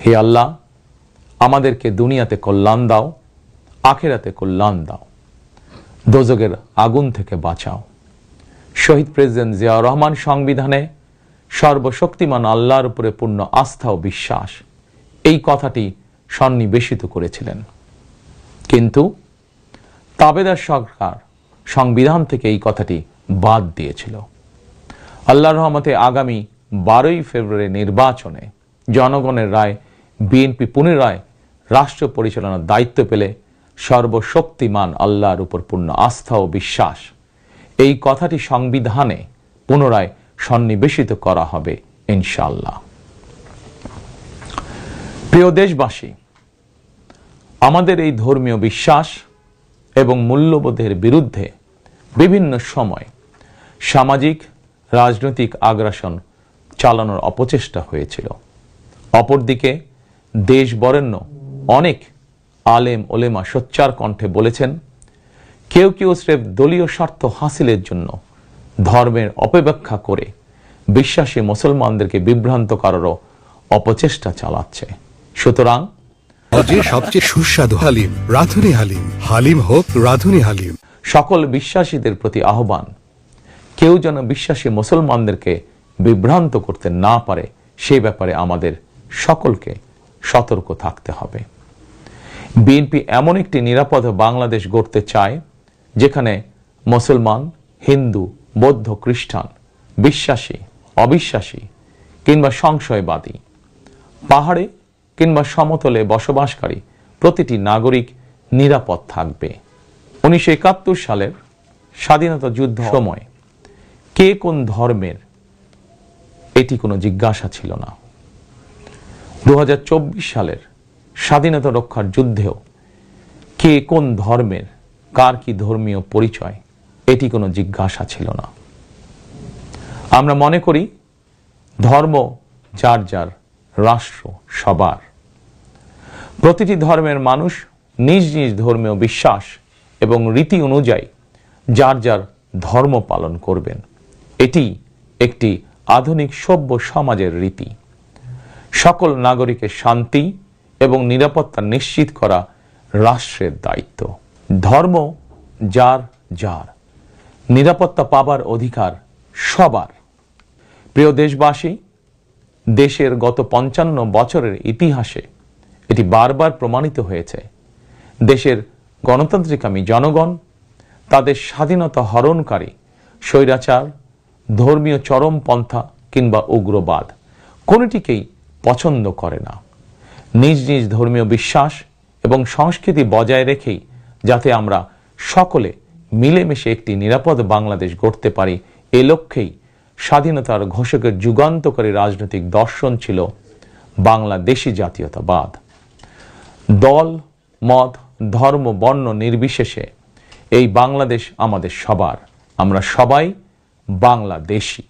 হে আল্লাহ, আমাদেরকে দুনিয়াতে কল্যাণ দাও, আখিরাতে কল্যাণ দাও, দোজখের আগুন থেকে বাঁচাও। শহীদ প্রেসিডেন্ট জিয়াউর রহমান সংবিধানে সর্বশক্তিমান আল্লাহর উপরে পূর্ণ আস্থা ও বিশ্বাস, এই কথাটি সন্নিবেশিত করেছিলেন। কিন্তু তাবেদার সরকার সংবিধান থেকে এই কথাটি বাদ দিয়েছিল। আল্লাহর রহমতে আগামী 12ই ফেব্রুয়ারি নির্বাচনে জনগণের রায় বিএনপি পুনরায় রাষ্ট্র পরিচালনার দায়িত্ব পেলে সর্বশক্তিমান আল্লাহর উপর পূর্ণ আস্থা ও বিশ্বাস, এই কথাটি সংবিধানে পুনরায় সন্নিবেশিত করা হবে ইনশাআল্লাহ। প্রিয় দেশবাসী, আমাদের এই ধর্মীয় বিশ্বাস এবং মূল্যবোধের বিরুদ্ধে বিভিন্ন সময় সামাজিক রাজনৈতিক আগ্রাসন চালানোর অপচেষ্টা হয়েছিল। অপরদিকে দেশ বরেণ্য অনেক আলেম ওলেমা সোচ্চার কণ্ঠে বলেছেন, কেউ কেউ স্রেফ দলীয় স্বার্থ হাসিলের জন্য ধর্মের অপব্যাখ্যা করে বিশ্বাসী মুসলমানদেরকে বিভ্রান্ত করারও অপচেষ্টা চালাচ্ছে। সুতরাং সবচেয়ে সুস্বাদু হালিম, রাঁধুনি হালিম, হালিম হোক রাঁধুনি হালিম। সকল বিশ্বাসীদের প্রতি আহ্বান, কেউ যেন বিশ্বাসী মুসলমানদেরকে বিভ্রান্ত করতে না পারে, সেই ব্যাপারে আমাদের সকলকে সতর্ক থাকতে হবে। বিএনপি এমন একটি নিরাপদ বাংলাদেশ গড়তে চায় যেখানে মুসলমান, হিন্দু, বৌদ্ধ, খ্রিস্টান, বিশ্বাসী, অবিশ্বাসী কিংবা সংশয়বাদী, পাহাড়ে কিংবা সমতলে বসবাসকারী প্রতিটি নাগরিক নিরাপদ থাকবে। 1971 সালের স্বাধীনতা যুদ্ধ সময় কে কোন ধর্মের এটি কোনো জিজ্ঞাসা ছিল না। 2024 সালের স্বাধীনতা রক্ষার যুদ্ধেও কে কোন ধর্মের, কার কি ধর্মীয় পরিচয়, এটি কোনো জিজ্ঞাসা ছিল না। আমরা মনে করি ধর্ম যার যার, রাষ্ট্র সবার। প্রতিটি ধর্মের মানুষ নিজ নিজ ধর্মীয় বিশ্বাস এবং রীতি অনুযায়ী যার যার ধর্ম পালন করবেন। এটি একটি আধুনিক সভ্য সমাজের রীতি। সকল নাগরিকের শান্তি এবং নিরাপত্তা নিশ্চিত করা রাষ্ট্রের দায়িত্ব। ধর্ম যার যার, নিরাপত্তা পাবার অধিকার সবার। প্রিয় দেশবাসী, দেশের গত 55 বছরের ইতিহাসে এটি বারবার প্রমাণিত হয়েছে, দেশের গণতান্ত্রিকামী জনগণ তাদের স্বাধীনতা হরণকারী স্বৈরাচার, ধর্মীয় চরমপন্থা কিংবা উগ্রবাদ কোনটিকেই পছন্দ করে না। নিজ নিজ ধর্মীয় বিশ্বাস এবং সংস্কৃতি বজায় রেখেই যাতে আমরা সকলে মিলেমিশে একটি নিরাপদ বাংলাদেশ গড়তে পারি, এ লক্ষ্যেই স্বাধীনতার ঘোষকের যুগান্তকারী রাজনৈতিক দর্শন ছিল বাংলাদেশী জাতীয়তাবাদ। দল, মত, ধর্ম, বর্ণ নির্বিশেষে এই বাংলাদেশ আমাদের সবার। আমরা সবাই বাংলাদেশী।